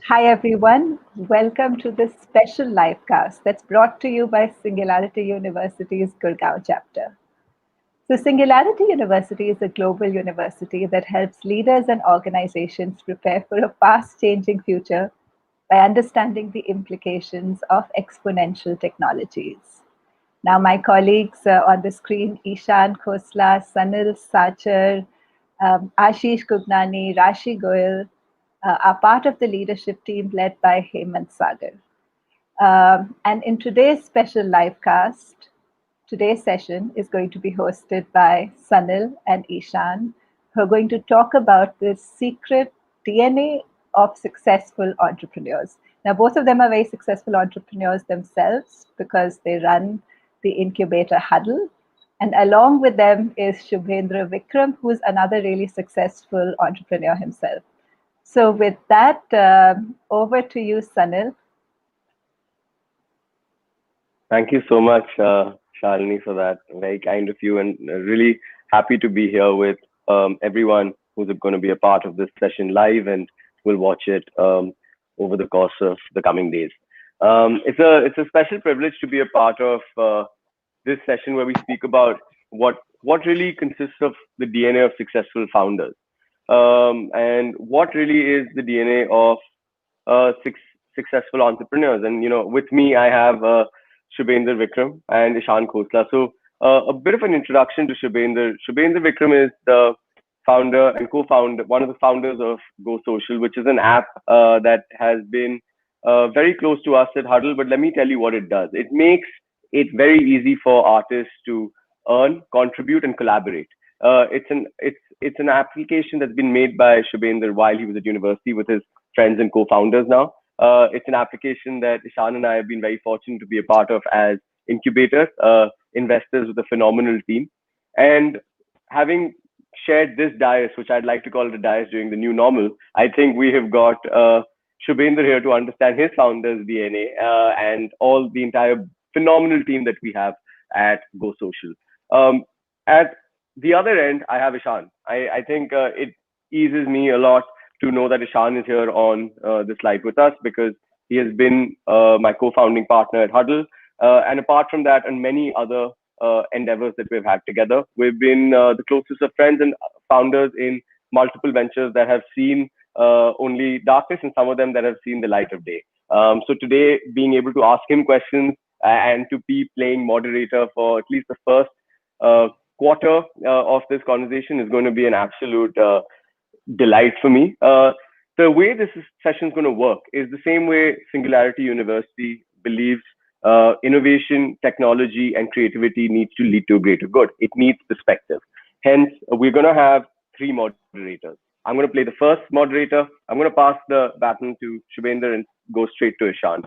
Hi, everyone. Welcome to this special livecast that's brought to you by Singularity University's Gurgaon Chapter. So, Singularity University is a global university that helps leaders and organizations prepare for a fast changing future by understanding the implications of exponential technologies. Now, my colleagues on the screen, Ishaan, Khosla, Sanil, Sachar, Ashish Gugnani, Rashi Goyal, are part of the leadership team led by Hemant Sagar. And in today's special livecast, today's session is going to be hosted by Sanil and Ishaan, who are going to talk about the secret DNA of successful entrepreneurs. Now, both of them are very successful entrepreneurs themselves because they run the incubator Huddle. And along with them is Shubhendra Vikram, who's another really successful entrepreneur himself. So, with that, over to you, Sanil. Thank you so much, Shalini, for that. Very kind of you, and really happy to be here with everyone who's going to be a part of this session live and will watch it over the course of the coming days. It's a special privilege to be a part of this session where we speak about what really consists of the DNA of successful founders, and what really is the DNA of successful entrepreneurs. And with me, I have Shubhendra Vikram and Ishaan Khosla. So a bit of an introduction to Shubhendra. Shubhendra Vikram is the founder and co-founder, one of the founders of Go Social, which is an app that has been very close to us at Huddle. But let me tell you what it does. It makes it very easy for artists to earn, contribute, and collaborate. It's an application that's been made by Shubhendra while he was at university with his friends and co-founders now. It's an application that Ishaan and I have been very fortunate to be a part of as incubators, investors with a phenomenal team. And having shared this dais, which I'd like to call it a dais during the new normal, I think we have got Shubhendra here to understand his founder's DNA and all the entire phenomenal team that we have at Go Social. At the other end, I have Ishaan. I think it eases me a lot to know that Ishaan is here on this live with us because he has been my co-founding partner at Huddle. And apart from that, and many other endeavors that we've had together, we've been the closest of friends and founders in multiple ventures that have seen only darkness and some of them that have seen the light of day. So today, being able to ask him questions and to be playing moderator for at least the first quarter of this conversation is going to be an absolute delight for me. The way this session is going to work is the same way Singularity University believes innovation, technology, and creativity needs to lead to a greater good. It needs perspective. Hence, we're going to have three moderators. I'm going to play the first moderator. I'm going to pass the baton to Shubhendra and go straight to Ishaan.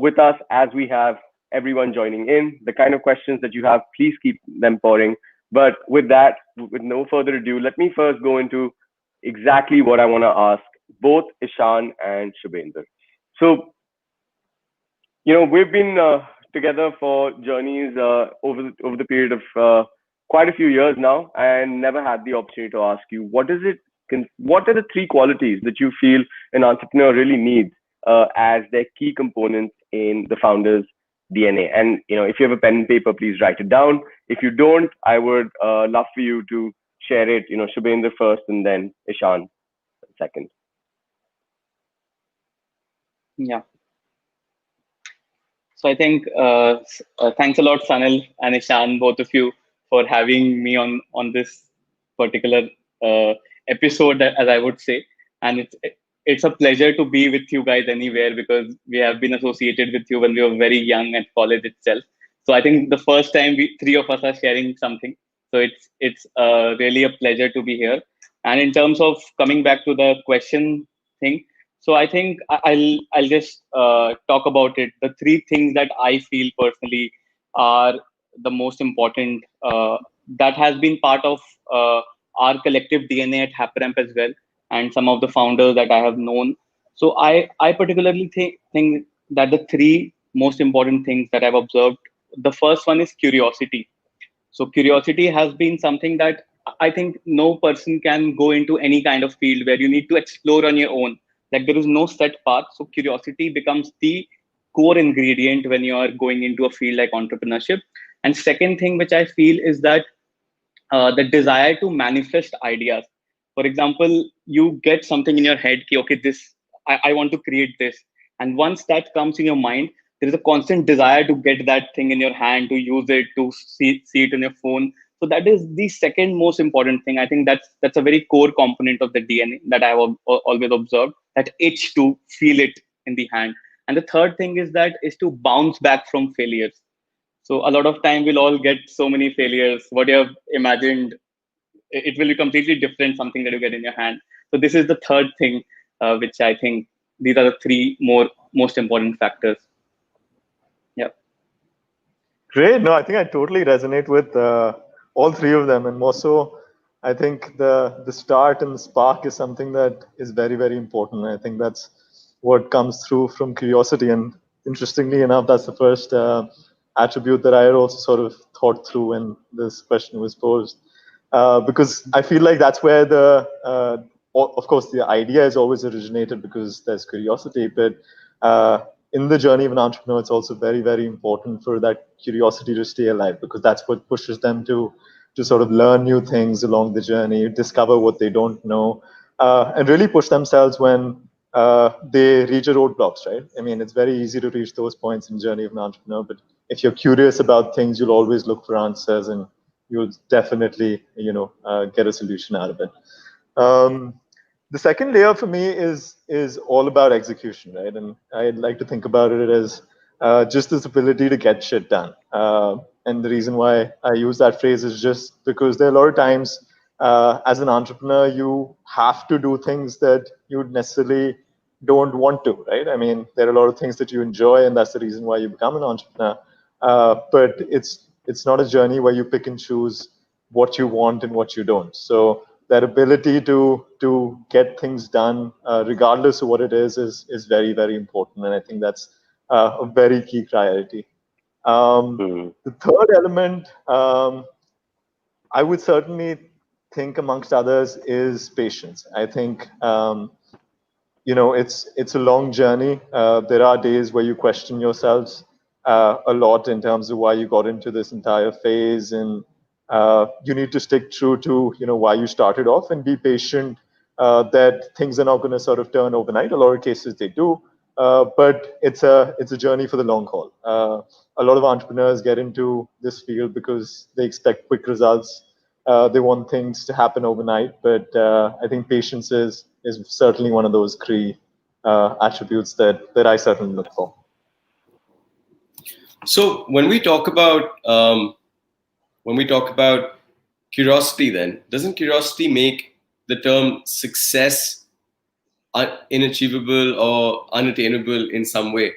With us, as we have everyone joining in, the kind of questions that you have, please keep them pouring. But with that, with no further ado, let me first go into exactly what I want to ask both Ishaan and Shubhendra. So, we've been together for journeys over the period of quite a few years now, and never had the opportunity to ask you what are the three qualities that you feel an entrepreneur really needs as their key components in the founder's DNA. And if you have a pen and paper, please write it down. If you don't, I would love for you to share it. Shubhendra first, and then Ishaan second. Yeah. So I think thanks a lot, Sanil and Ishaan, both of you, for having me on this particular episode, as I would say. And it's a pleasure to be with you guys anywhere because we have been associated with you when we were very young at college itself. So I think the first time we three of us are sharing something. So it's really a pleasure to be here. And in terms of coming back to the question thing, so I think I'll just talk about it. The three things that I feel personally are the most important that has been part of our collective DNA at HappRamp as well, and some of the founders that I have known. So I particularly think that the three most important things that I've observed. The first one is curiosity. So curiosity has been something that I think no person can go into any kind of field where you need to explore on your own. Like there is no set path. So curiosity becomes the core ingredient when you are going into a field like entrepreneurship. And second thing which I feel is that the desire to manifest ideas. For example, you get something in your head, ki, okay, this I want to create this, and once that comes in your mind, there is a constant desire to get that thing in your hand, to use it, to see it in your phone. So that is the second most important thing. I think that's a very core component of the DNA that I have always observed. That itch to feel it in the hand. And the third thing is to bounce back from failures. So a lot of time we'll all get so many failures. What you have imagined, it will be completely different, something that you get in your hand. So this is the third thing, which I think these are the three most important factors. Yeah. Great. No, I think I totally resonate with all three of them, and more so, I think the start and the spark is something that is very, very important. I think that's what comes through from curiosity, and interestingly enough, that's the first attribute that I had also sort of thought through when this question was posed, because I feel like that's where of course, the idea is always originated because there's curiosity, but in the journey of an entrepreneur, it's also very, very important for that curiosity to stay alive, because that's what pushes them to sort of learn new things along the journey, discover what they don't know, and really push themselves when they reach a roadblocks, right? I mean, it's very easy to reach those points in the journey of an entrepreneur, but if you're curious about things, you'll always look for answers, and you'll definitely, get a solution out of it. The second layer for me is all about execution, right? And I'd like to think about it as just this ability to get shit done. And the reason why I use that phrase is just because there are a lot of times as an entrepreneur, you have to do things that you necessarily don't want to, right? I mean, there are a lot of things that you enjoy, and that's the reason why you become an entrepreneur. But it's not a journey where you pick and choose what you want and what you don't. So that ability to get things done, regardless of what it is very, very important. And I think that's a very key priority. The third element, I would certainly think, amongst others, is patience. I think it's a long journey. There are days where you question yourselves a lot in terms of why you got into this entire phase, and you need to stick true to why you started off, and be patient that things are not going to sort of turn overnight. A lot of cases they do, but it's a journey for the long haul. A lot of entrepreneurs get into this field because they expect quick results. They want things to happen overnight, but I think patience is certainly one of those key attributes that I certainly look for. So when we talk about curiosity, then doesn't curiosity make the term success inachievable or unattainable in some way?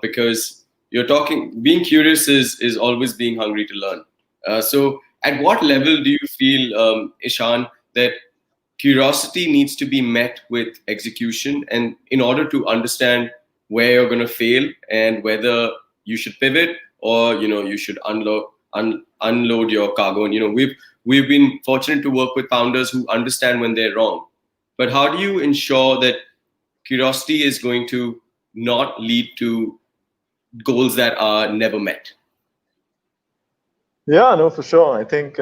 Because being curious is always being hungry to learn. So at what level do you feel, Ishaan, that curiosity needs to be met with execution, and in order to understand where you're going to fail and whether you should pivot, or you should unload your cargo? And we've been fortunate to work with founders who understand when they're wrong. But how do you ensure that curiosity is going to not lead to goals that are never met? Yeah, no, for sure. I think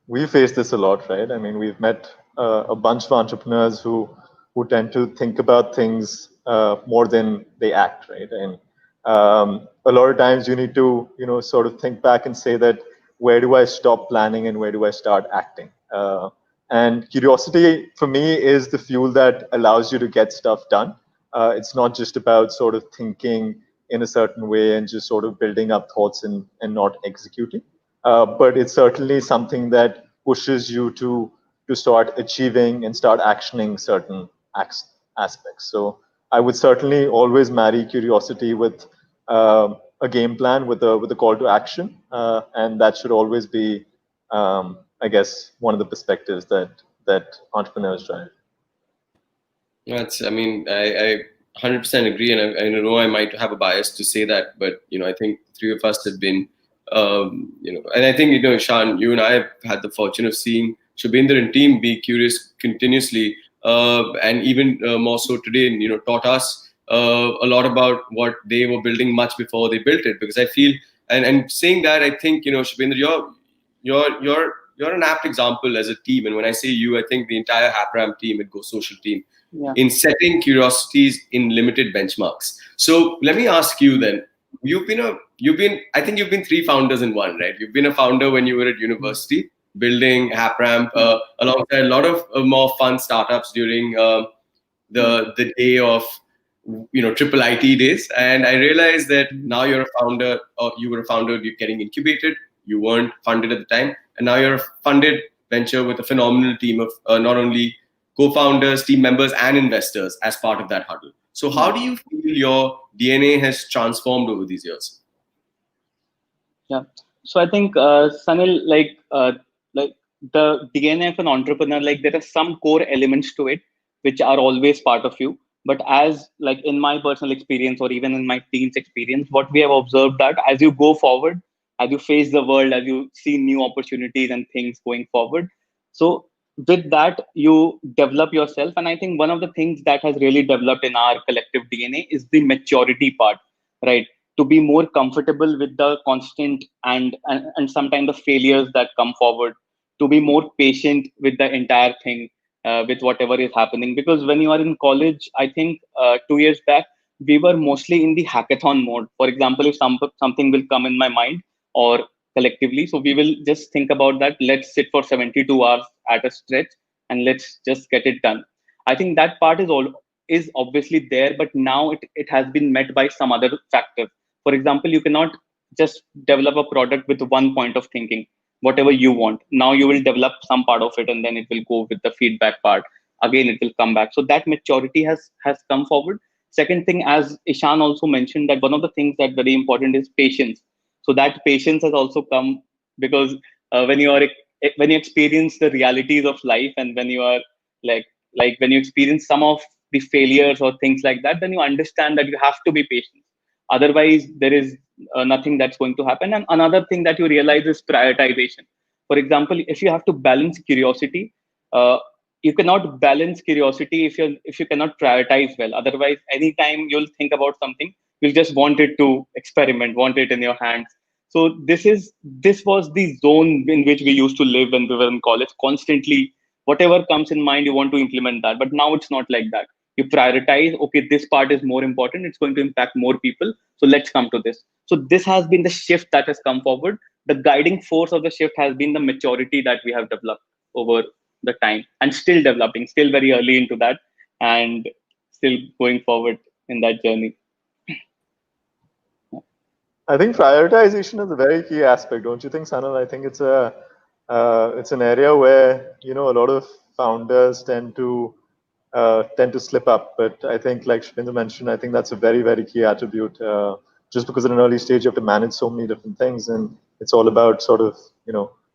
we face this a lot, right? I mean, we've met a bunch of entrepreneurs who tend to think about things more than they act, right? And a lot of times you need to, sort of think back and say that, where do I stop planning and where do I start acting? And curiosity for me is the fuel that allows you to get stuff done. It's not just about sort of thinking in a certain way and just sort of building up thoughts and not executing. But it's certainly something that pushes you to start achieving and start actioning certain aspects. So I would certainly always marry curiosity with a game plan, with a call to action, and that should always be, I guess, one of the perspectives that entrepreneurs drive. I 100% agree, and I know I might have a bias to say that, but I think three of us have been, and I think Ishaan, you and I have had the fortune of seeing Shubhendra and team be curious continuously, and even more so today, taught us a lot about what they were building much before they built it. Because I feel, and saying that, I think, Shubhendra, you're an apt example as a team. And when I say you, I think the entire HappRamp team and Go Social team, in setting curiosities in limited benchmarks. So let me ask you then, I think you've been three founders in one, right? You've been a founder when you were at university, building HappRamp alongside a lot of more fun startups during the day of triple IT days. And I realized that now you're a founder, or you were a founder, you're getting incubated, you weren't funded at the time, and now you're a funded venture with a phenomenal team of not only co-founders, team members, and investors as part of that huddle. So how do you feel your DNA has transformed over these years? Yeah. So I think, Sanil, like the DNA of an entrepreneur, like there are some core elements to it which are always part of you. But as like in my personal experience or even in my team's experience, what we have observed that as you go forward, as you face the world, as you see new opportunities and things going forward, so with that you develop yourself. And I think one of the things that has really developed in our collective DNA is the maturity part, right? To be more comfortable with the constant and sometimes the failures that come forward, to be more patient with the entire thing, with whatever is happening. Because when you are in college, I think 2 years back we were mostly in the hackathon mode. For example, if something will come in my mind or collectively, so we will just think about that, let's sit for 72 hours at a stretch and let's just get it done. I think that part is obviously there, but now it has been met by some other factor. For example, you cannot just develop a product with one point of thinking, whatever you want. Now you will develop some part of it and then it will go with the feedback part. Again, it will come back. So that maturity has come forward. Second thing, as Ishaan also mentioned, that one of the things that very important is patience. So that patience has also come because when you experience the realities of life, and when you are like when you experience some of the failures or things like that, then you understand that you have to be patient. Otherwise, there is nothing that's going to happen. And another thing that you realize is prioritization. For example, if you have to balance curiosity, you cannot balance curiosity if you cannot prioritize well. Otherwise, anytime you'll think about something, you'll just want it to experiment, want it in your hands. So this was the zone in which we used to live when we were in college. Constantly, whatever comes in mind, you want to implement that. But now it's not like that. You prioritize, okay, this part is more important, it's going to impact more people, so let's come to this. So this has been the shift that has come forward. The guiding force of the shift has been the maturity that we have developed over the time, and still developing, still very early into that, and still going forward in that journey. I think prioritization is a very key aspect, don't you think, Sanil? I think it's an area where a lot of founders tend to slip up. But I think, like Shubhendra mentioned, I think that's a very, very key attribute. Just because at an early stage you have to manage so many different things, and it's all about sort of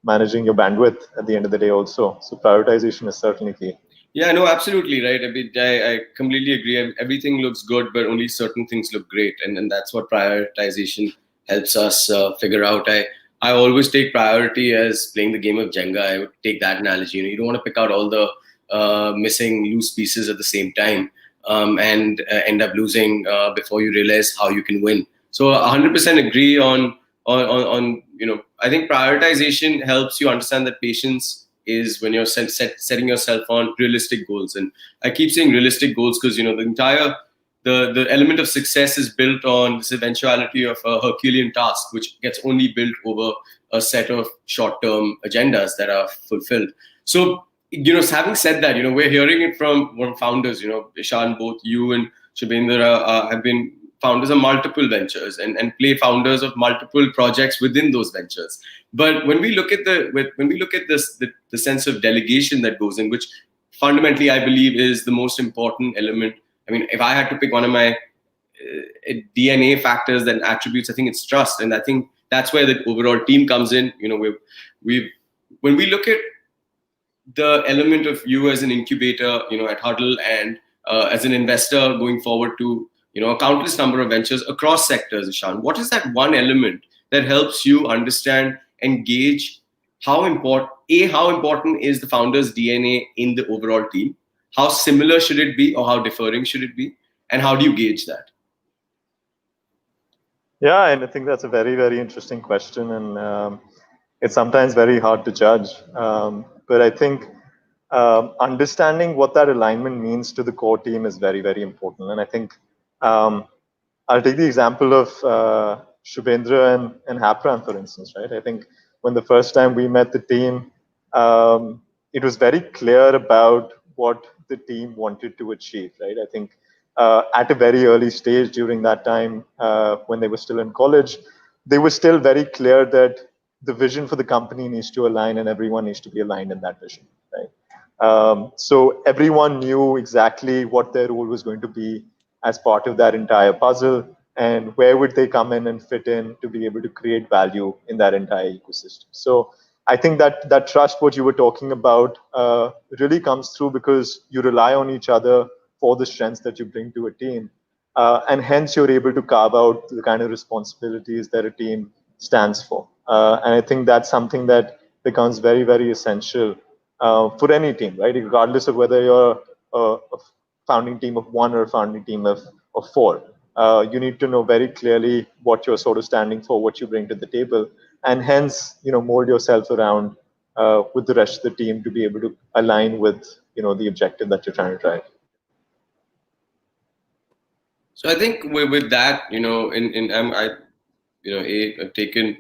managing your bandwidth at the end of the day also. So prioritization is certainly key. Yeah, no, absolutely right. I completely agree. Everything looks good, but only certain things look great, and that's what prioritization helps us figure out. I always take priority as playing the game of Jenga. I would take that analogy. You don't want to pick out all the missing loose pieces at the same time and end up losing before you realize how you can win. So 100% agree on I think prioritization helps you understand that patience is when you're setting yourself on realistic goals. And I keep saying realistic goals because the entire the element of success is built on this eventuality of a Herculean task, which gets only built over a set of short-term agendas that are fulfilled. So having said that, we're hearing it from founders. Ishaan, both you and Shubhendra have been founders of multiple ventures and play founders of multiple projects within those ventures. But when we look at the sense of delegation that goes in, which fundamentally I believe is the most important element. I mean, if I had to pick one of my DNA factors and attributes, I think it's trust, and I think that's where the overall team comes in. When we look at the element of you as an incubator, at Huddle, and as an investor going forward to a countless number of ventures across sectors, Ishaan, what is that one element that helps you understand and gauge how important is the founder's DNA in the overall team, How similar should it be, or how differing should it be, and how do you gauge that? Yeah, and I think that's a very, very interesting question, and it's sometimes very hard to judge. But I think understanding what that alignment means to the core team is very, very important. And I think I'll take the example of Shubhendra and Hapran, for instance, right? I think when the first time we met the team, it was very clear about what the team wanted to achieve, right? I think at a very early stage during that time, when they were still in college, they were still very clear that the vision for the company needs to align and everyone needs to be aligned in that vision, right? So everyone knew exactly what their role was going to be as part of that entire puzzle, and where would they come in and fit in to be able to create value in that entire ecosystem. So I think that trust, what you were talking about, really comes through because you rely on each other for the strengths that you bring to a team, and hence you're able to carve out the kind of responsibilities that a team stands for. And I think that's something that becomes very, very essential for any team, right? Regardless of whether you're a founding team of one or a founding team of four. You need to know very clearly what you're sort of standing for, what you bring to the table, and hence, mold yourself around with the rest of the team to be able to align with, the objective that you're trying to drive. So I think with that, I've taken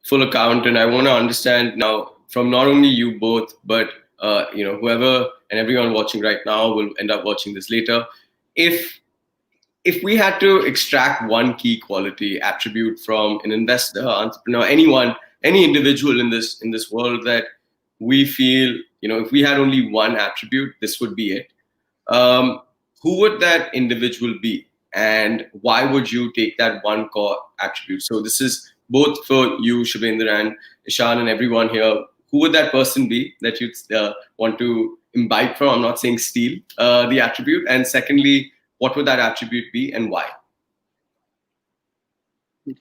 full account, and I want to understand now from not only you both, but whoever and everyone watching right now will end up watching this later. If we had to extract one key quality attribute from an investor, entrepreneur, anyone, any individual in this world that we feel, if we had only one attribute, this would be it. Who would that individual be, and why would you take that one core attribute? So this is both for you, Shubhendra, and Ishaan, and everyone here. Who would that person be that you'd want to imbibe from? I'm not saying steal the attribute. And secondly, what would that attribute be, and why?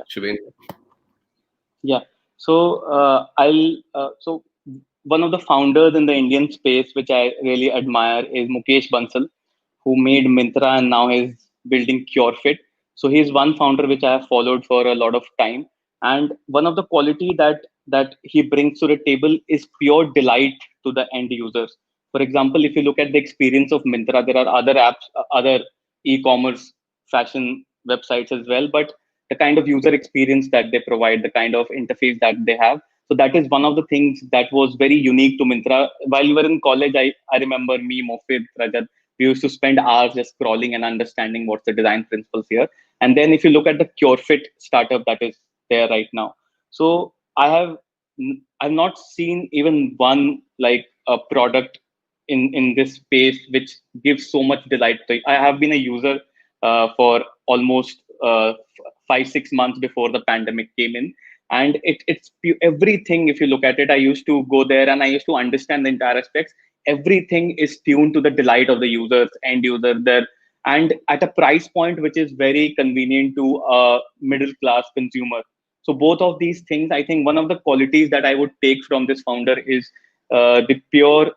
Shubhendra. Yeah. So so one of the founders in the Indian space, which I really admire, is Mukesh Bansal, who made Myntra and now is building CureFit. So he's one founder which I have followed for a lot of time. And one of the quality that he brings to the table is pure delight to the end users. For example, if you look at the experience of Myntra, there are other apps, other e-commerce fashion websites as well, but the kind of user experience that they provide, the kind of interface that they have. So that is one of the things that was very unique to Myntra. While we were in college, I remember me, Mofid, Rajat, we used to spend hours just scrolling and understanding what's the design principles here. And then if you look at the CureFit startup that is there right now, so I've not seen even one like a product in this space which gives so much delight. I have been a user for almost 5-6 months before the pandemic came in, and it's everything. If you look at it, I used to go there and I used to understand the entire aspects. Everything is tuned to the delight of the users, end user there, and at a price point which is very convenient to a middle class consumer. So both of these things, I think one of the qualities that I would take from this founder is the pure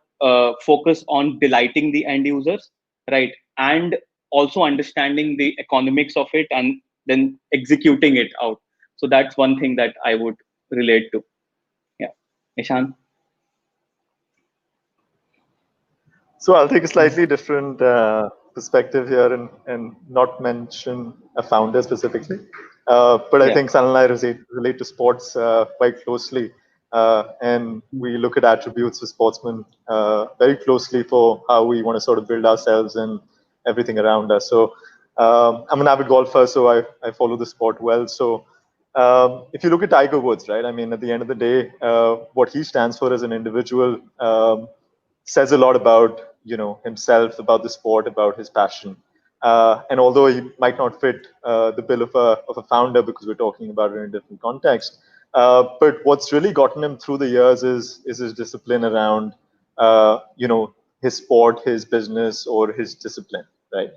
focus on delighting the end users, right? And also understanding the economics of it and then executing it out. So that's one thing that I would relate to. Yeah. Ishaan? So I'll take a slightly different perspective here and not mention a founder specifically. But I think Sanil and I relate to sports quite closely. And we look at attributes for sportsmen very closely for how we want to sort of build ourselves and everything around us. So I'm an avid golfer, so I follow the sport well. So if you look at Tiger Woods, right? I mean, at the end of the day, what he stands for as an individual says a lot about himself, about the sport, about his passion. And although he might not fit the bill of a founder because we're talking about it in a different context, but what's really gotten him through the years is his discipline around his sport, his business, or his discipline, right?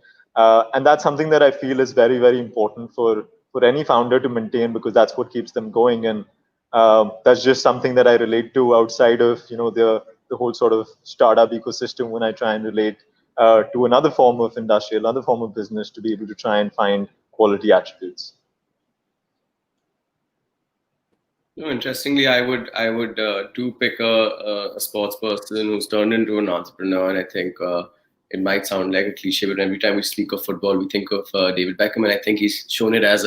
And that's something that I feel is very, very important for any founder to maintain, because that's what keeps them going. And that's just something that I relate to outside of the whole sort of startup ecosystem when I try and relate to another form of industry, another form of business, to be able to try and find quality attributes. No, interestingly, I would too pick a sports person who's turned into an entrepreneur, and I think it might sound like a cliche, but every time we speak of football, we think of David Beckham, and I think he's shown it as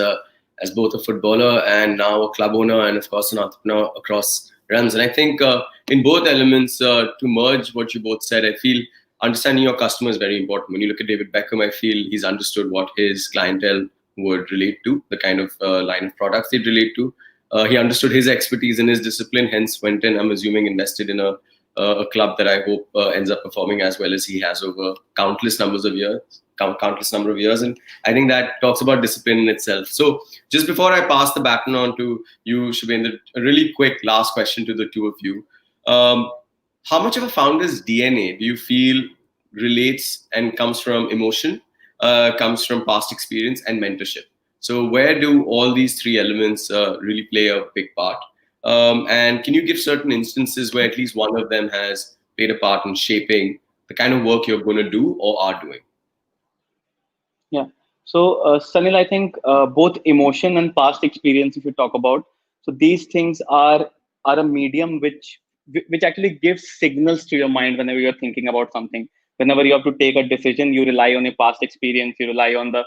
both a footballer and now a club owner, and of course an entrepreneur across realms. And I think in both elements, to merge what you both said, I feel understanding your customer is very important. When you look at David Beckham, I feel he's understood what his clientele would relate to, the kind of line of products they'd relate to. He understood his expertise and his discipline, hence went in, I'm assuming, invested in a club that I hope ends up performing as well as he has over countless number of years. And I think that talks about discipline in itself. So just before I pass the baton on to you, Shubhendra, a really quick last question to the two of you. How much of a founder's DNA do you feel relates and comes from emotion, comes from past experience and mentorship? So where do all these three elements really play a big part? And can you give certain instances where at least one of them has played a part in shaping the kind of work you're going to do or are doing? Yeah. So, Sanil, I think both emotion and past experience, if you talk about, so these things are a medium which actually gives signals to your mind whenever you're thinking about something. Whenever you have to take a decision, you rely on your past experience. You rely on the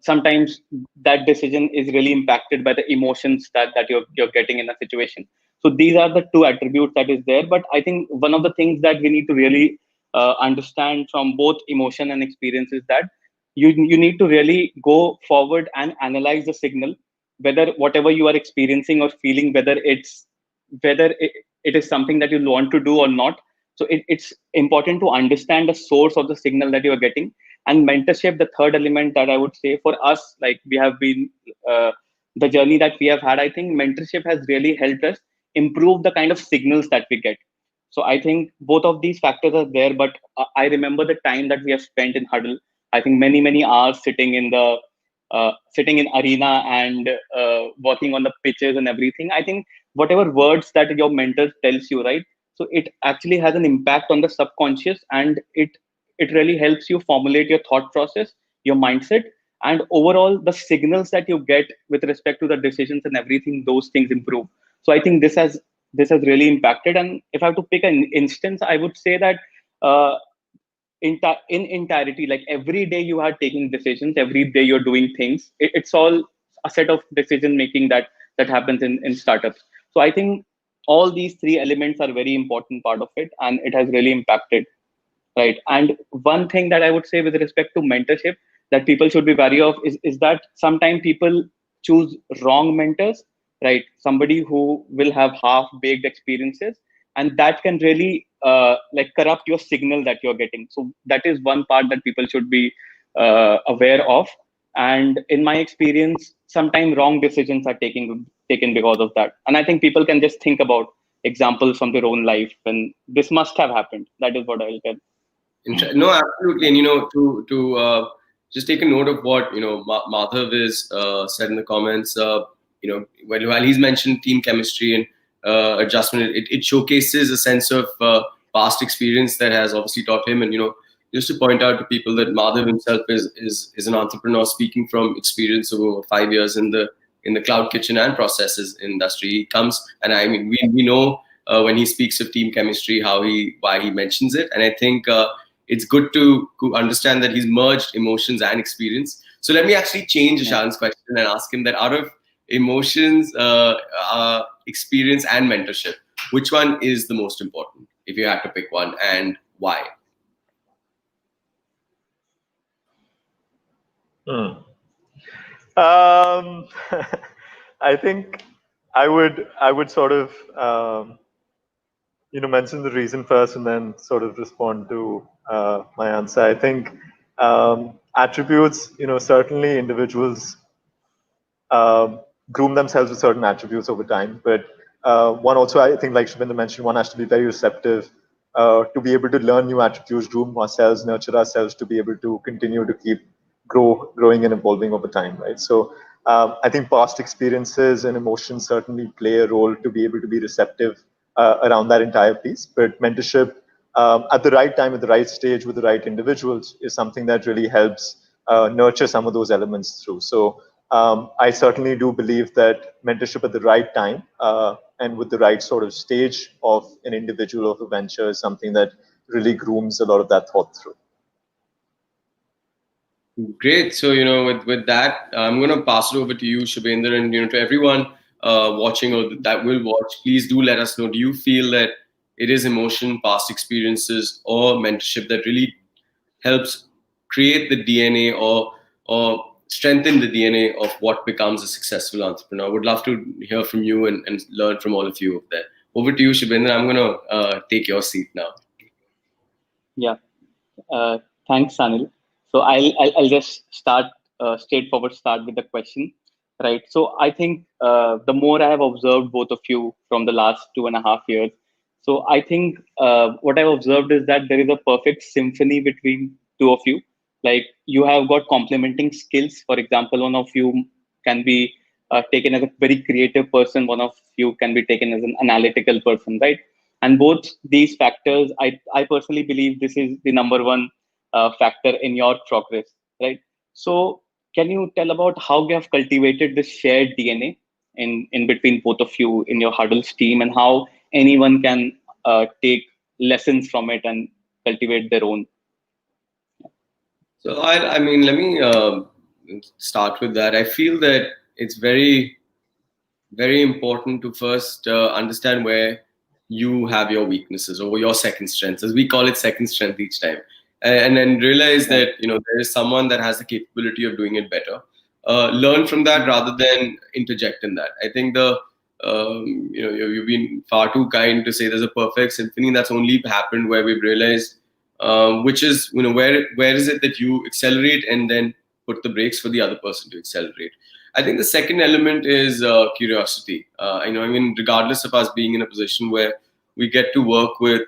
sometimes that decision is really impacted by the emotions that you're getting in a situation. So these are the two attributes that is there. But I think one of the things that we need to really understand from both emotion and experience is that you need to really go forward and analyze the signal, whether whatever you are experiencing or feeling, whether it is something that you want to do or not. So it's important to understand the source of the signal that you are getting. And mentorship, the third element that I would say for us, like we have been the journey that we have had, I think mentorship has really helped us improve the kind of signals that we get. So I think both of these factors are there. But I remember the time that we have spent in Huddle. I think many hours sitting in arena and working on the pitches and everything. I think whatever words that your mentor tells you, right? So it actually has an impact on the subconscious, and it really helps you formulate your thought process, your mindset, and overall the signals that you get with respect to the decisions and everything. Those things improve. So I think this has really impacted. And if I have to pick an instance, I would say that. In entirety, like every day you are taking decisions, every day you're doing things. It's all a set of decision making that happens in startups. So I think all these three elements are very important part of it, and it has really impacted, right? And one thing that I would say with respect to mentorship that people should be wary of is that sometimes people choose wrong mentors, right? Somebody who will have half baked experiences, and that can really like corrupt your signal that you're getting. So that is one part that people should be aware of. And in my experience, sometimes wrong decisions are taken because of that. And I think people can just think about examples from their own life when this must have happened. That is what I'll tell. No, absolutely. And just take a note of what Madhav is said in the comments. While he's mentioned team chemistry and adjustment, it showcases a sense of past experience that has obviously taught him. And just to point out to people that Madhav himself is an entrepreneur speaking from experience of over 5 years in the cloud kitchen and processes industry. He comes, and I mean we know when he speaks of team chemistry why he mentions it, and I think it's good to understand that he's merged emotions and experience. So let me actually change Ishaan's question and ask him that out of emotions, experience, and mentorship, which one is the most important if you had to pick one, and why? I think I would sort of mention the reason first and then sort of respond to my answer. I think attributes, certainly individuals groom themselves with certain attributes over time, but one also, I think, like Shubhendra mentioned, one has to be very receptive to be able to learn new attributes, groom ourselves, nurture ourselves to be able to continue to keep growing and evolving over time, right? So I think past experiences and emotions certainly play a role to be able to be receptive around that entire piece. But mentorship at the right time, at the right stage, with the right individuals is something that really helps nurture some of those elements through. So I certainly do believe that mentorship at the right time and with the right sort of stage of an individual of a venture is something that really grooms a lot of that thought through. Great. So, with that, I'm going to pass it over to you, Shubhendra, and, to everyone watching or that will watch, please do let us know. Do you feel that it is emotion, past experiences, or mentorship that really helps create the DNA or strengthen the DNA of what becomes a successful entrepreneur? Would love to hear from you and learn from all of you there. Over to you, Shubhendra. I'm going to take your seat now. Yeah. Thanks, Sanil. So I'll just start straightforward. Start with the question, right? So I think the more I have observed both of you from the last 2.5 years, so I think what I've observed is that there is a perfect symphony between two of you. Like you have got complementing skills. For example, one of you can be taken as a very creative person. One of you can be taken as an analytical person, right? And both these factors, I personally believe this is the number one factor in your progress, right? So can you tell about how you have cultivated this shared DNA in between both of you in your Huddle's team, and how anyone can take lessons from it and cultivate their own? So I mean, let me start with that. I feel that it's very, very important to first understand where you have your weaknesses or your second strengths, as we call it, second strength each time, and then realize that there is someone that has the capability of doing it better. Learn from that rather than interject in that. I think you've been far too kind to say there's a perfect symphony. That's only happened where we've realized which is where is it that you accelerate and then put the brakes for the other person to accelerate. I think the second element is curiosity. I mean, regardless of us being in a position where we get to work with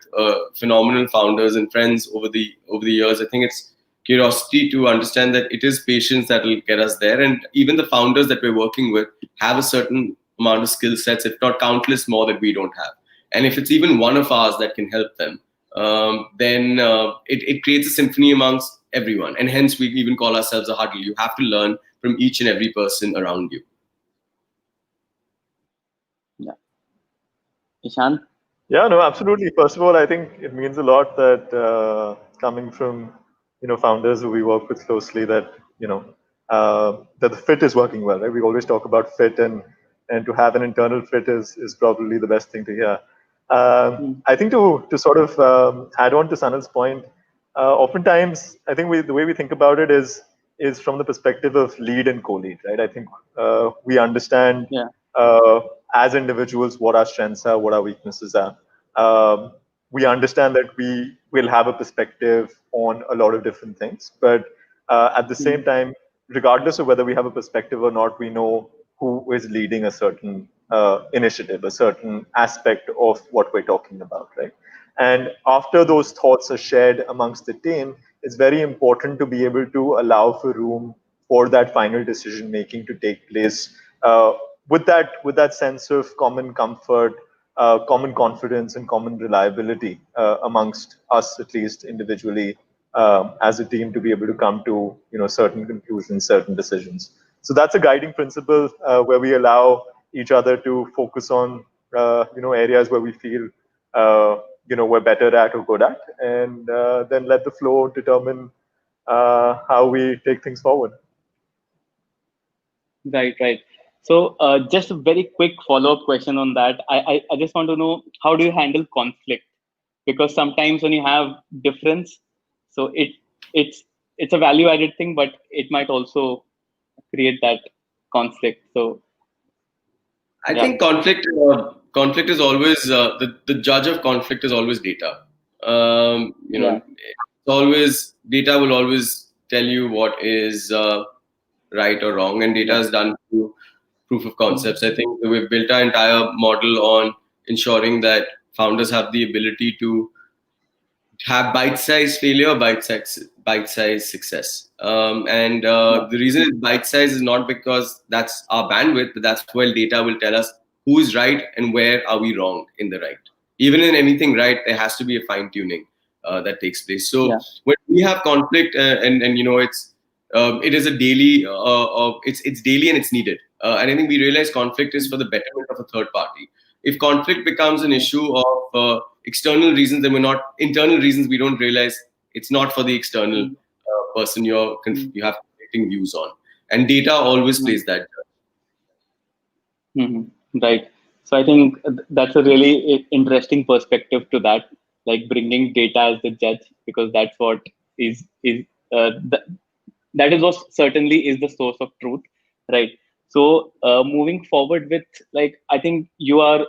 phenomenal founders and friends over the years, I think it's curiosity to understand that it is patience that will get us there. And even the founders that we're working with have a certain amount of skill sets, if not countless more, that we don't have. And if it's even one of ours that can help them, then it creates a symphony amongst everyone. And hence we even call ourselves a huddle. You have to learn from each and every person around you. Yeah. Ishaan? Yeah, no, absolutely. First of all, I think it means a lot that coming from founders who we work with closely, that that the fit is working well, right? We always talk about fit, and to have an internal fit is probably the best thing to hear. I think to sort of add on to Sanil's point, oftentimes I think the way we think about it is from the perspective of lead and co-lead, right? I think we understand as individuals what our strengths are, what our weaknesses are. We understand that we will have a perspective on a lot of different things, but at the same time, regardless of whether we have a perspective or not, we know who is leading a certain initiative, a certain aspect of what we're talking about, right? And after those thoughts are shared amongst the team, it's very important to be able to allow for room for that final decision making to take place with that sense of common comfort, common confidence, and common reliability amongst us, at least individually, as a team, to be able to come to certain conclusions, certain decisions. So that's a guiding principle where we allow each other to focus on areas where we feel we're better at or good at, and then let the flow determine how we take things forward. Right. So just a very quick follow-up question on that. I just want to know, how do you handle conflict? Because sometimes when you have difference, so it's a value-added thing, but it might also create that conflict. So I think conflict is always the judge of conflict is always data. It's always data will always tell you what is right or wrong, and data is done through proof of concepts. I think we've built our entire model on ensuring that founders have the ability to have bite-sized failure, bite-sized success. And the reason it's bite-sized is not because that's our bandwidth, but that's where data will tell us who is right and where are we wrong in the right. Even in anything right, there has to be a fine-tuning. that takes place. So when we have conflict, and it is a daily, it's daily and it's needed. And I think we realize conflict is for the betterment of a third party. If conflict becomes an issue of external reasons, then we're not internal reasons. We don't realize it's not for the external person you have conflicting views on, and data always plays that. Right. So I think that's a really interesting perspective to that, like bringing data as the judge, because that's what that is what certainly is the source of truth, right? So moving forward with, like, I think you are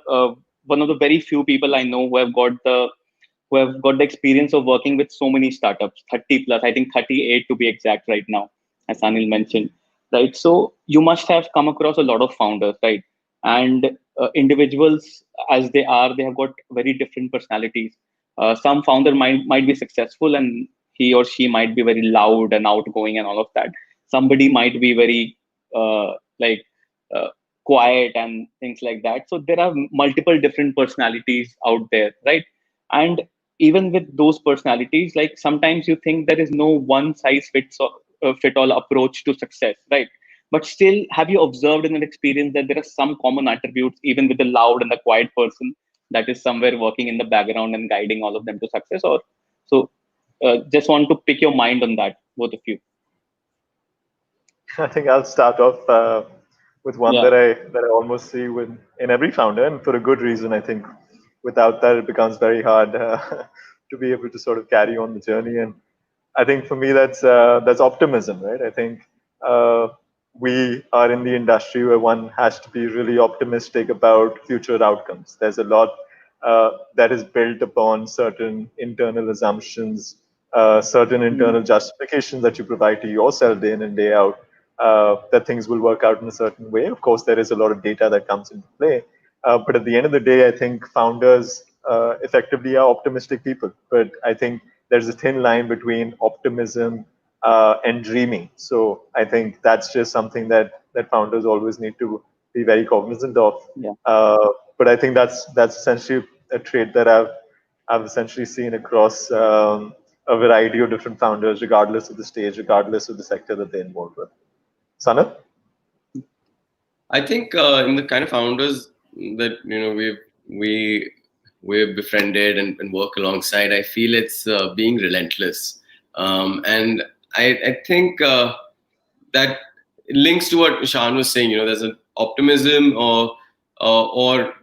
one of the very few people I know who have got the experience of working with so many startups, 30 plus, I think 38 to be exact right now, as Sanil mentioned, right? So you must have come across a lot of founders, right? And individuals, as they are, they have got very different personalities. Some founder might be successful and he or she might be very loud and outgoing and all of that. Somebody might be very like quiet and things like that. So there are multiple different personalities out there, right? And even with those personalities, like sometimes you think there is no one size fit all approach to success, right? But still, have you observed in an experience that there are some common attributes, even with the loud and the quiet person, that is somewhere working in the background and guiding all of them to success? Or so, just want to pick your mind on that, both of you. I think I'll start off with one that I almost see in every founder, and for a good reason. I think without that, it becomes very hard to be able to sort of carry on the journey. And I think for me, that's optimism, right? I think we are in the industry where one has to be really optimistic about future outcomes. There's a lot that is built upon certain internal assumptions, certain internal justifications that you provide to yourself day in and day out, that things will work out in a certain way. Of course, there is a lot of data that comes into play. But at the end of the day, I think founders effectively are optimistic people. But I think there's a thin line between optimism and dreaming. So I think that's just something that founders always need to be very cognizant of. But I think that's essentially a trait that I've essentially seen across a variety of different founders, regardless of the stage, regardless of the sector that they're involved with. Sanil? I think in the kind of founders that we've befriended and work alongside, I feel it's being relentless, and I think that links to what Ishaan was saying. There's an optimism or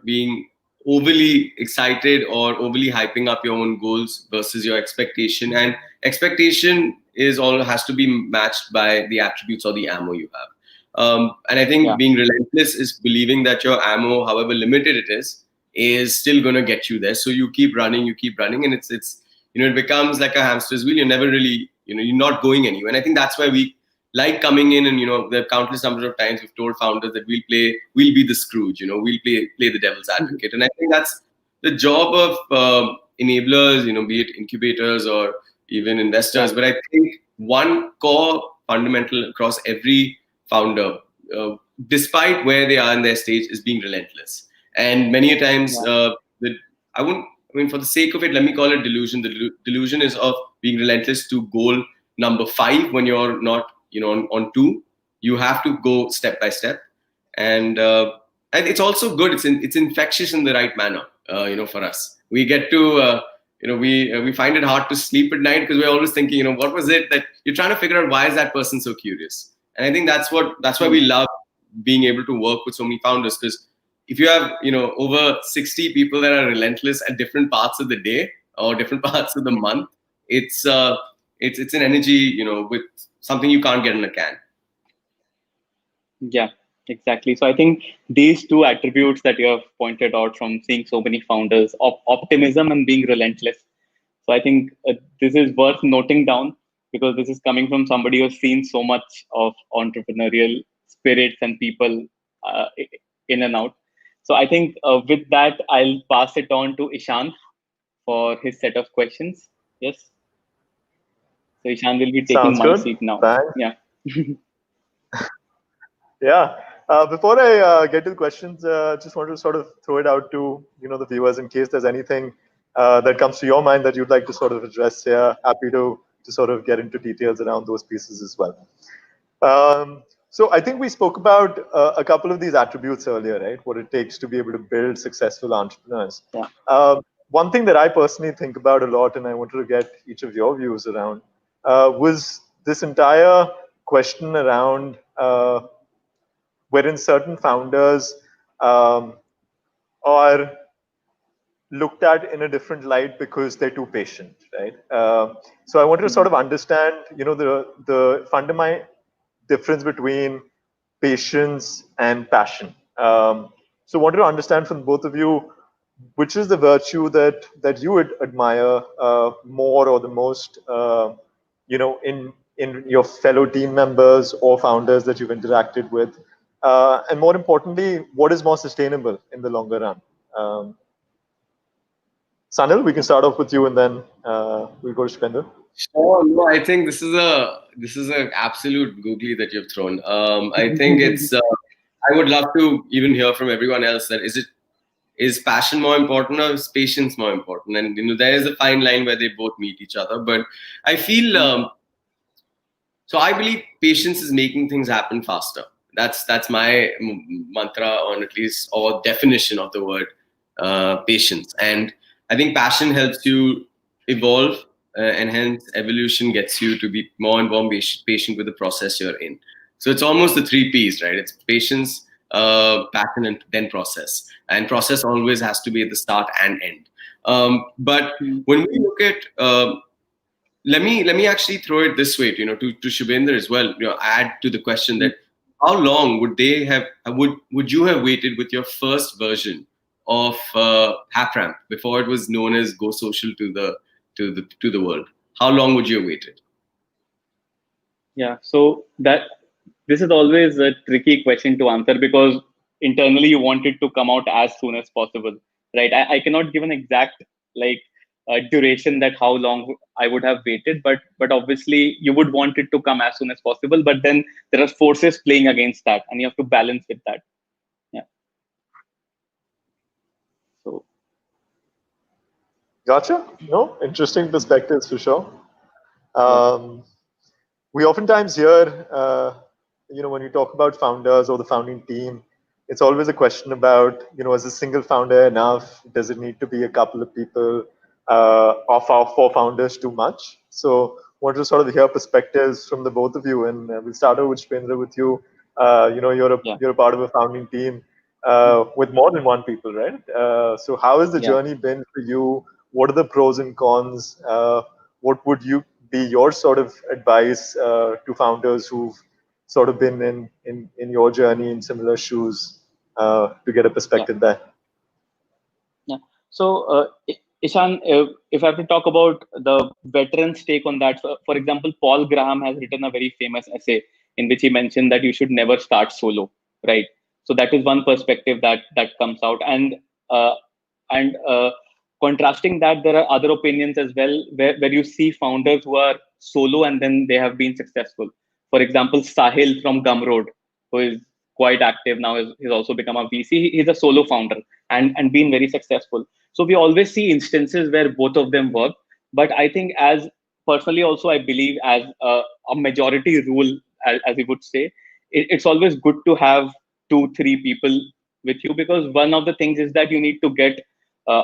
being overly excited or overly hyping up your own goals versus your expectation, and expectation has to be matched by the attributes or the ammo you have. And I think being relentless is believing that your ammo, however limited it is still going to get you there. So you keep running, and it's it becomes like a hamster's wheel. You're never really, you're not going anywhere. And I think that's why we like coming in, and there are countless numbers of times we've told founders that we'll be the Scrooge, we'll play the devil's advocate. And I think that's the job of enablers, be it incubators or even investors. But I think one core fundamental across every founder, despite where they are in their stage, is being relentless. And many a times, for the sake of it, let me call it delusion. The delusion is of being relentless to goal number 5 when you're not, on 2. You have to go step by step, and it's also good. It's infectious in the right manner. For us, we get to. We find it hard to sleep at night because we're always thinking, what was it that you're trying to figure out? Why is that person so curious? And I think that's why we love being able to work with so many founders, because if you have over 60 people that are relentless at different parts of the day or different parts of the month, it's an energy with something you can't get in a can. Yeah, exactly. So I think these two attributes that you have pointed out from seeing so many founders, optimism and being relentless. So I think this is worth noting down, because this is coming from somebody who's seen so much of entrepreneurial spirits and people in and out. So I think with that, I'll pass it on to Ishaan for his set of questions. Yes. So Ishaan will be taking my seat now. Thanks. Yeah. Yeah. Before I get to the questions, just wanted to sort of throw it out to the viewers in case there's anything that comes to your mind that you'd like to sort of address here. Happy to sort of get into details around those pieces as well. So I think we spoke about a couple of these attributes earlier, right? What it takes to be able to build successful entrepreneurs. One thing that I personally think about a lot, and I wanted to get each of your views around, was this entire question around wherein certain founders are looked at in a different light because they're too patient, right? So I wanted to sort of understand, the fundamental difference between patience and passion. So I wanted to understand from both of you, which is the virtue that you would admire more or the most, in your fellow team members or founders that you've interacted with, and more importantly, what is more sustainable in the longer run? Sanil, we can start off with you, and then we'll go to Shpender. Sure. No, I think this is a absolute googly that you've thrown. I think it's. I would love to even hear from everyone else that is passion more important or is patience more important? And there is a fine line where they both meet each other. But I feel so. I believe patience is making things happen faster. That's my mantra, or at least or definition of the word patience. And I think passion helps you evolve, and hence evolution gets you to be more and more patient with the process you're in. So it's almost the three P's, right? It's patience, passion, and then process. And process always has to be at the start and end. But when we look at let me actually throw it this way, to Shubhendra as well. Add to the question that how long would you have waited with your first version of HapRamp before it was known as Go Social to the world? How long would you have waited? Yeah, so this is always a tricky question to answer because internally you want it to come out as soon as possible, right? I cannot give an exact like duration that how long I would have waited, but obviously you would want it to come as soon as possible. But then there are forces playing against that, and you have to balance with that. Yeah. So. Gotcha. No, interesting perspectives for sure. We oftentimes hear, when you talk about founders or the founding team, it's always a question about, is a single founder enough? Does it need to be a couple of people? Of our four founders too much? So want to sort of hear perspectives from the both of you, and we'll start out with Shpendra with you. You're a part of a founding team with more than one people, right? So how has the journey been for you? What are the pros and cons? What would you be your sort of advice to founders who've sort of been in your journey in similar shoes to get a perspective there? Yeah. So, Ishaan, if I have to talk about the veteran's take on that, for example, Paul Graham has written a very famous essay in which he mentioned that you should never start solo, right? So that is one perspective that comes out, and contrasting that, there are other opinions as well where you see founders who are solo and then they have been successful. For example, Sahil from Gumroad, who is quite active now, he's also become a VC. He's a solo founder and been very successful. So we always see instances where both of them work. But I think as personally also, I believe as a majority rule, as we would say, it's always good to have 2-3 people with you, because one of the things is that you need to get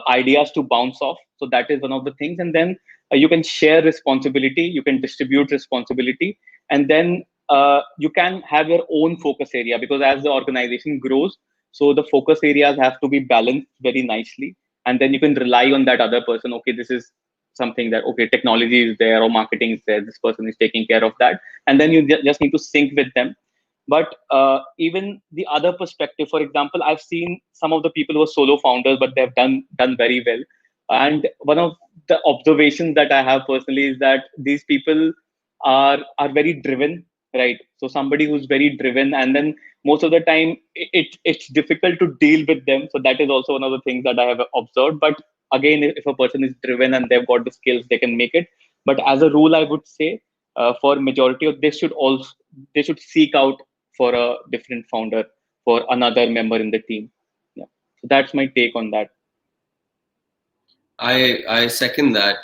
ideas to bounce off. So that is one of the things. And then you can share responsibility, you can distribute responsibility, and then you can have your own focus area, because as the organization grows, so the focus areas have to be balanced very nicely. And then you can rely on that other person. Okay, this is something that, okay, technology is there or marketing is there. This person is taking care of that. And then you just need to sync with them. But even the other perspective, for example, I've seen some of the people who are solo founders, but they've done very well. And one of the observations that I have personally is that these people are very driven, right? So somebody who's very driven, and then most of the time it's difficult to deal with them. So that is also one of the things that I have observed. But again, if a person is driven and they've got the skills, they can make it. But as a rule, I would say for majority of they should seek out for a different founder, for another member in the team. Yeah. So that's my take on that. I second that.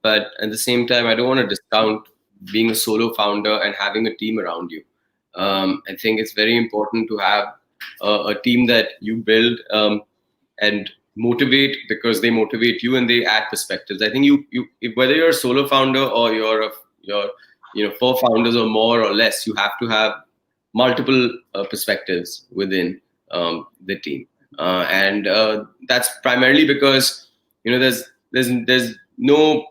But at the same time, I don't want to discount being a solo founder and having a team around you. I think it's very important to have a team that you build and motivate, because they motivate you and they add perspectives. I think whether you're a solo founder or you're 4 founders or more or less, you have to have multiple perspectives within the team, and that's primarily because there's no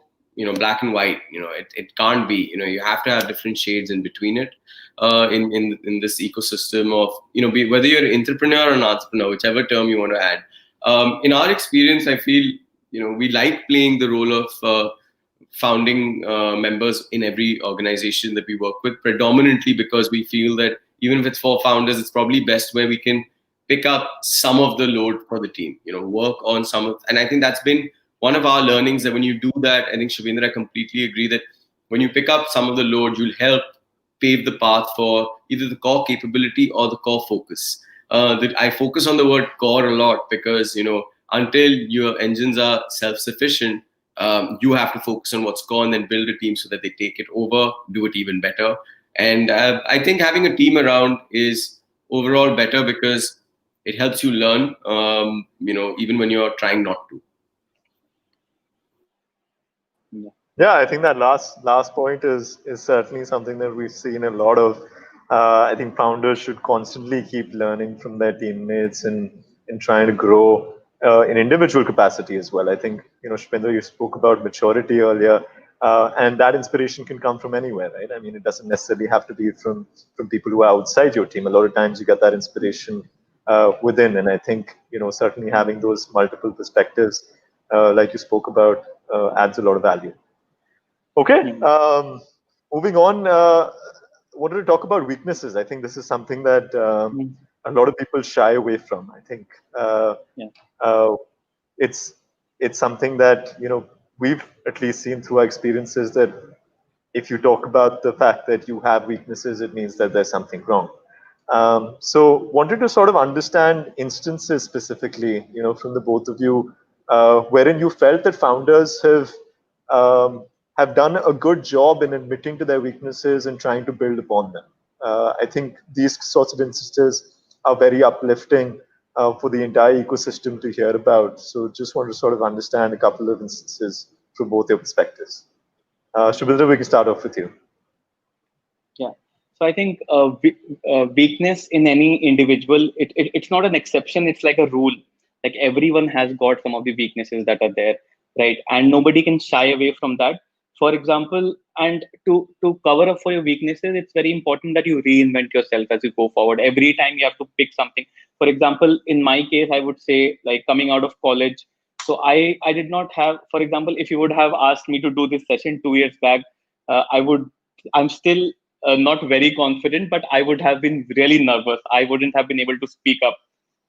black and white. It can't be. You have to have different shades in between it, in this ecosystem of whether you're an entrepreneur or an entrepreneur, whichever term you want to add. In our experience, I feel we like playing the role of founding members in every organization that we work with, predominantly because we feel that even if it's 4 founders, it's probably best where we can pick up some of the load for the team, work on some of, and I think that's been one of our learnings, that when you do that, I think Shubhendra, I completely agree that when you pick up some of the load, you'll help pave the path for either the core capability or the core focus. That I focus on the word core a lot, because until your engines are self-sufficient, you have to focus on what's core and then build a team so that they take it over, do it even better. And I think having a team around is overall better because it helps you learn, even when you're trying not to. Yeah, I think that last point is certainly something that we've seen a lot of. I think founders should constantly keep learning from their teammates and trying to grow in individual capacity as well. I think Shubhendra, you spoke about maturity earlier, and that inspiration can come from anywhere, right? I mean, it doesn't necessarily have to be from people who are outside your team. A lot of times you get that inspiration within, and I think certainly having those multiple perspectives, like you spoke about, adds a lot of value. Okay, moving on. Wanted to talk about weaknesses. I think this is something that a lot of people shy away from. I think it's something that we've at least seen through our experiences, that if you talk about the fact that you have weaknesses, it means that there's something wrong. So wanted to sort of understand instances specifically, from the both of you, wherein you felt that founders have done a good job in admitting to their weaknesses and trying to build upon them. I think these sorts of instances are very uplifting for the entire ecosystem to hear about. So just want to sort of understand a couple of instances from both your perspectives. Shubhendra, we can start off with you. Yeah. So I think weakness in any individual, it's not an exception. It's like a rule. Like everyone has got some of the weaknesses that are there, right? And nobody can shy away from that. For example, and to cover up for your weaknesses, it's very important that you reinvent yourself as you go forward. Every time you have to pick something. For example, in my case, I would say, like, coming out of college. So I did not have, for example, if you would have asked me to do this session 2 years back, I'm still not very confident, but I would have been really nervous. I wouldn't have been able to speak up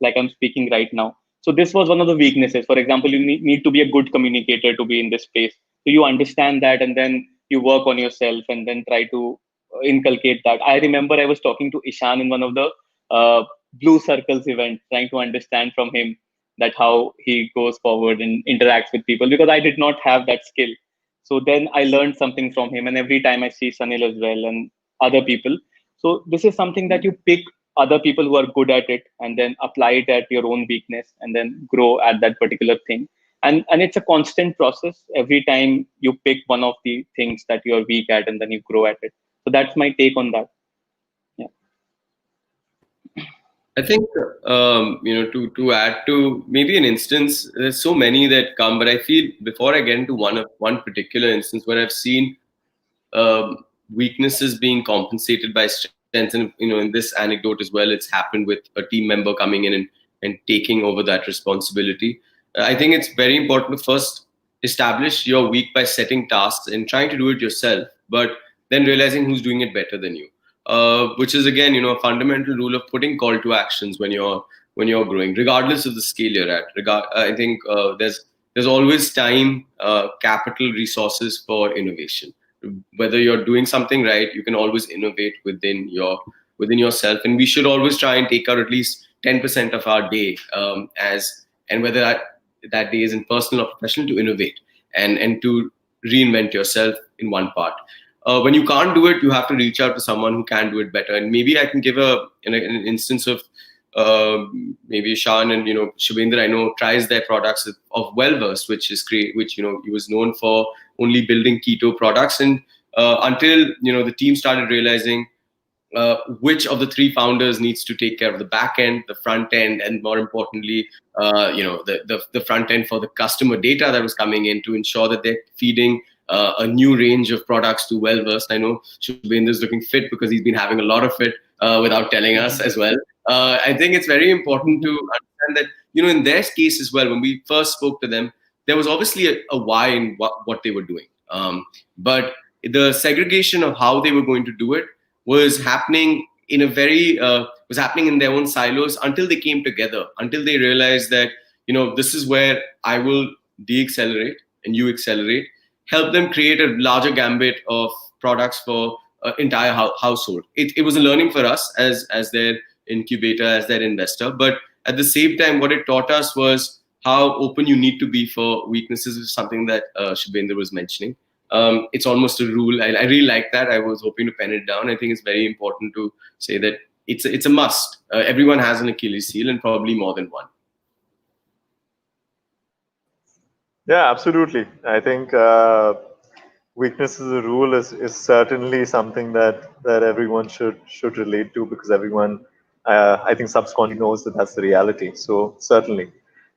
like I'm speaking right now. So this was one of the weaknesses. For example, you need to be a good communicator to be in this space. So you understand that, and then you work on yourself and then try to inculcate that. I remember I was talking to Ishaan in one of the Blue Circles events, trying to understand from him that how he goes forward and interacts with people, because I did not have that skill. So then I learned something from him, and every time I see Sanil as well and other people. So this is something that you pick other people who are good at it and then apply it at your own weakness and then grow at that particular thing. And it's a constant process. Every time you pick one of the things that you're weak at and then you grow at it. So that's my take on that. Yeah. I think to add to maybe an instance, there's so many that come, but I feel before I get into one particular instance where I've seen weaknesses being compensated by strengths, and in this anecdote as well, it's happened with a team member coming in and taking over that responsibility. I think it's very important to first establish your weak by setting tasks and trying to do it yourself, but then realizing who's doing it better than you. Which is again, a fundamental rule of putting call to actions when you're growing, regardless of the scale you're at. I think there's always time, capital, resources for innovation. Whether you're doing something right, you can always innovate within yourself, and we should always try and take out at least 10% of our day and whether that day is in personal or professional, to innovate and to reinvent yourself in one part. When you can't do it, you have to reach out to someone who can do it better. And maybe I can give an instance of maybe Ishaan and Shubhendra. I know tries their products of Wellverse, which he was known for only building keto products, and until the team started realizing which of the three founders needs to take care of the back end, the front end, and more importantly, the front end for the customer data that was coming in to ensure that they're feeding a new range of products to Wellverse. I know Shubhendra is looking fit because he's been having a lot of it without telling us as well. I think it's very important to understand that, in their case as well, when we first spoke to them, there was obviously a why in what they were doing. But the segregation of how they were going to do it was happening in was happening in their own silos until they came together, until they realized that, this is where I will de-accelerate and you accelerate, help them create a larger gambit of products for entire household. It was a learning for us as their incubator, as their investor, but at the same time, what it taught us was how open you need to be for weaknesses, is something that Shubhendra was mentioning. It's almost a rule. I really like that. I was hoping to pen it down. I think it's very important to say that it's a must. Everyone has an Achilles heel, and probably more than one. Yeah, absolutely. I think weakness is a rule is certainly something that everyone should relate to, because everyone, I think, subconsciously knows that that's the reality. So certainly.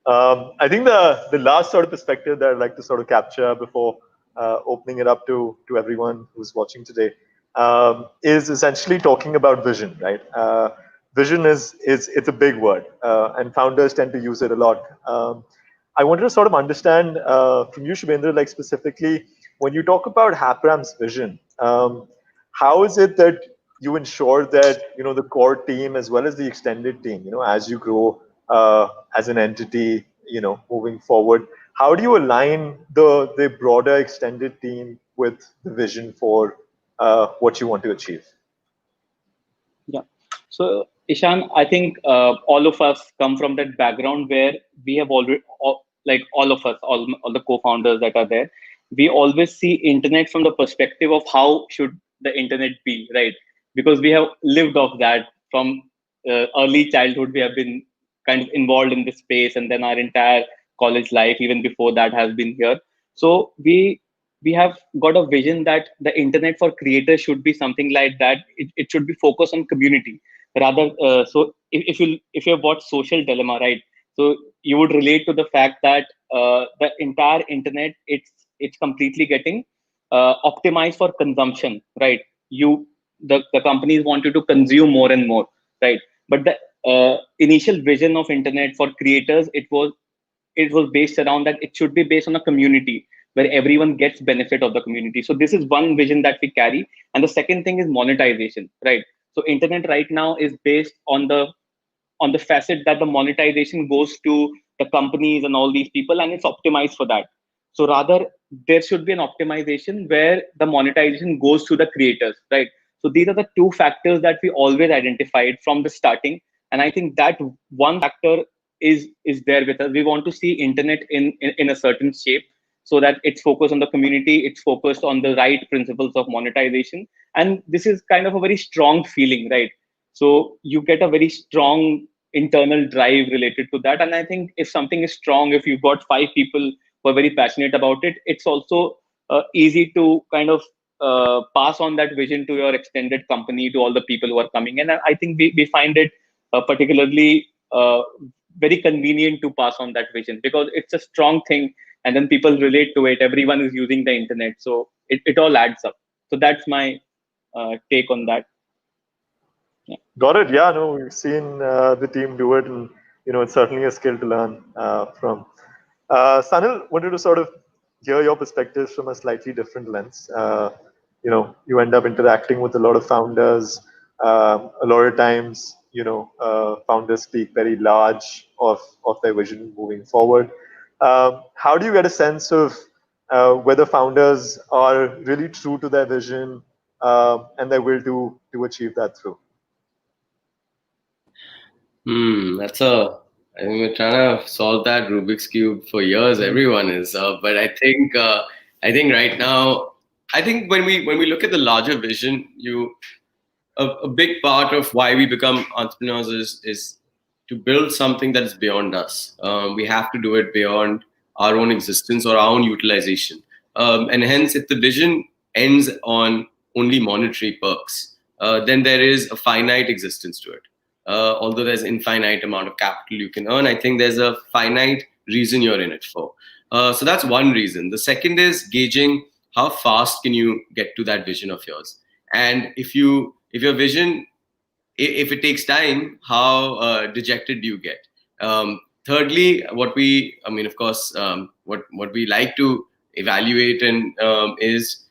I think the last sort of perspective that I'd like to sort of capture before opening it up to everyone who's watching today is essentially talking about vision, right? Vision is it's a big word, and founders tend to use it a lot. I wanted to sort of understand from you, Shubhendra, like specifically when you talk about Hapram's vision, how is it that you ensure that the core team as well as the extended team, as you grow as an entity, moving forward, how do you align the broader extended team with the vision for what you want to achieve? Yeah. So, Ishaan, I think all of us come from that background where we have already, all of us, all the co-founders that are there, we always see internet from the perspective of how should the internet be, right? Because we have lived off that from early childhood. We have been kind of involved in this space, and then our entire college life, even before that, has been here. So we have got a vision that the internet for creators should be something like that. It should be focused on community rather. So if you have watched Social Dilemma, right? So you would relate to the fact that the entire internet, it's completely getting optimized for consumption, right? The companies want you to consume more and more, right? But the initial vision of internet for creators, it was based around that it should be based on a community where everyone gets benefit of the community. So this is one vision that we carry. And the second thing is monetization, right? So internet right now is based on the facet that the monetization goes to the companies and all these people, and it's optimized for that. So rather, there should be an optimization where the monetization goes to the creators, right? So these are the two factors that we always identified from the starting. And I think that one factor is there with us. We want to see internet in a certain shape, so that it's focused on the community, it's focused on the right principles of monetization. And this is kind of a very strong feeling, right? So you get a very strong internal drive related to that. And I think if something is strong, if you've got 5 people who are very passionate about it, it's also easy to kind of pass on that vision to your extended company, to all the people who are coming in. And I think we find it particularly very convenient to pass on that vision, because it's a strong thing, and then people relate to it. Everyone is using the internet, so it all adds up. So that's my take on that. Yeah. Got it. Yeah, no, we've seen the team do it, and it's certainly a skill to learn from. Sanil, wanted to sort of hear your perspectives from a slightly different lens. You end up interacting with a lot of founders. A lot of times, founders speak very large of their vision moving forward. How do you get a sense of whether founders are really true to their vision and their will to achieve that through? That's a I mean, we're trying to solve that Rubik's cube for years. Everyone is, but I think right now, I think when we look at the larger vision, a big part of why we become entrepreneurs is to build something that is beyond us. We have to do it beyond our own existence or our own utilization, and hence, if the vision ends on only monetary perks, then there is a finite existence to it. Although there's infinite amount of capital you can earn, I think there's a finite reason you're in it for. So that's one reason. The second is gauging how fast can you get to that vision of yours, and if your vision, if it takes time, how dejected do you get? Thirdly, of course, what we like to evaluate and is,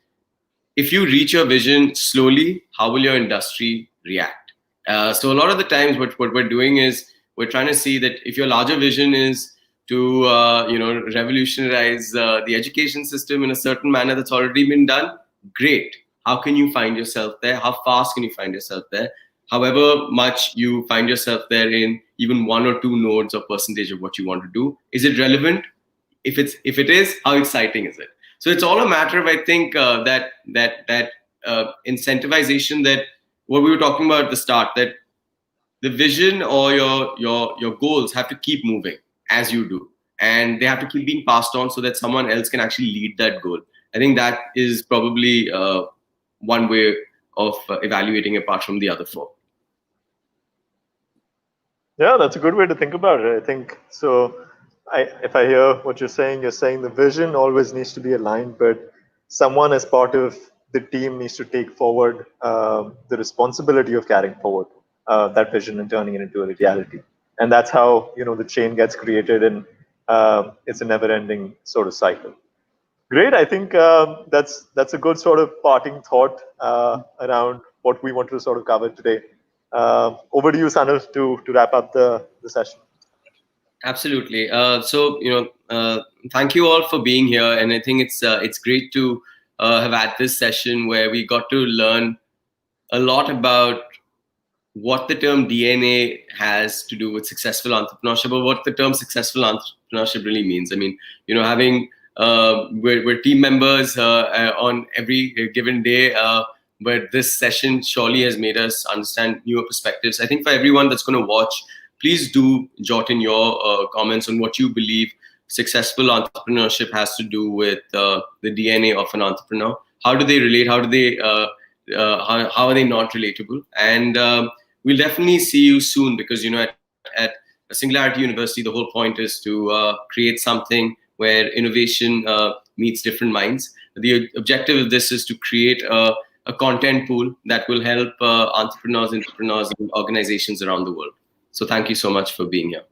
if you reach your vision slowly, how will your industry react? So a lot of the times, what we're doing is we're trying to see that if your larger vision is to revolutionize the education system in a certain manner that's already been done, great. How can you find yourself there? How fast can you find yourself there? However much you find yourself there in even 1 or 2 nodes or percentage of what you want to do, is it relevant? If it is, how exciting is it? So it's all a matter of, I think, that incentivization, that what we were talking about at the start, that the vision or your goals have to keep moving as you do, and they have to keep being passed on so that someone else can actually lead that goal. I think that is probably one way of evaluating apart from the other 4. Yeah, that's a good way to think about it, I think. So if I hear what you're saying the vision always needs to be aligned, but someone as part of the team needs to take forward the responsibility of carrying forward that vision and turning it into a reality. And that's how, the chain gets created, and it's a never-ending sort of cycle. Great. I think that's a good sort of parting thought around what we want to sort of cover today. Over to you, Sanil, to wrap up the session. Absolutely. Thank you all for being here, and I think it's great to have had this session where we got to learn a lot about what the term DNA has to do with successful entrepreneurship, or what the term successful entrepreneurship really means. I mean, having we're team members on every given day, but this session surely has made us understand newer perspectives. I think for everyone that's going to watch, please do jot in your comments on what you believe successful entrepreneurship has to do with the DNA of an entrepreneur. How do they relate? How do they how are they not relatable? And we'll definitely see you soon, because at Singularity University, the whole point is to create something where innovation meets different minds. The objective of this is to create a content pool that will help entrepreneurs, and organizations around the world. So thank you so much for being here.